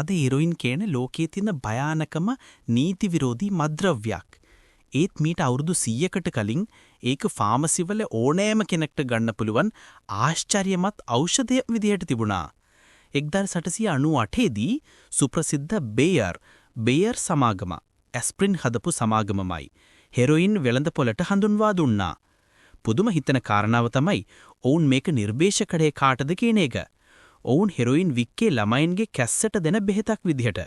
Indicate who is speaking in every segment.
Speaker 1: අද හෙරොයින් කියන ලෝකයේ තියෙන භයානකම නීති විරෝධී මත්ද්‍රව්‍යයක්. ඒත් මීට අවුරුදු 100කට කලින් ඒක ෆාමසි වල ඕනෑම කෙනෙක්ට ගන්න පුළුවන් ආශ්චර්යමත් ඖෂධයක් විදිහට තිබුණා. 1898 දී සුප්‍රසිද්ධ බේයර් සමාගම ඇස්ප්‍රින් හදපු සමාගමමයි හෙරොයින් වෙළඳපොළට හඳුන්වා දුන්නා. පුදුම හිතන කාරණාව තමයි ඔවුන් මේක නිර්දේශකඩේ කාටද කියන එක. ඔවුන් හෙරොයින් වික්කේ ළමයින්ගේ කැස්සට දෙන බෙහෙතක් විදිහට.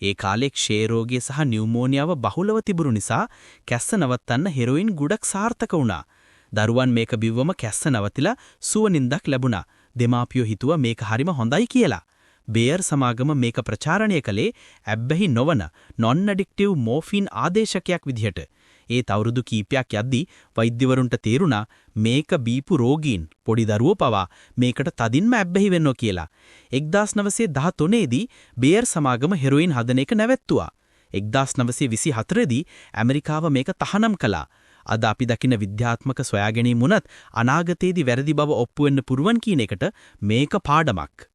Speaker 1: ඒ කාලේ ක්ෂය රෝගය සහ නියුමෝනියාව බහුලව තිබුණු නිසා කැස්ස නවත්තන්න හෙරොයින් ගොඩක් සාර්ථක වුණා. දරුවන් මේක බිව්වම කැස්ස නවතිලා සුවනින්දක් ලැබුණා. දෙමාපියෝ හිතුවා මේක හරිම හොඳයි කියලා. බේයර් සමාගම මේක ප්‍රචාරණය කළේ ඇබ්බැහි නොවන non-addictive morphine ආදේශකයක් විදිහට. ඒත් අවුරුදු කීපයක් යද්දී වෛද්‍යවරුන්ට තේරුණා මේක බීපු රෝගීන් පොඩි දරුවෝ පවා මේකට තදින්ම ඇබ්බැහි වෙන්නෝ කියලා. 1913 දී බේයර් සමාගම හෙරොයින් හදන එක නැවැත්තුවා. 1924 දී ඇමරිකාව මේක තහනම් කළා. අද අපි දකින විද්‍යාත්මක සොයාගැනීම් වුණත් අනාගතයේදී වැරදි බව ඔප්පු වෙන්න පුරුවන් කියන එකට මේක පාඩමක්.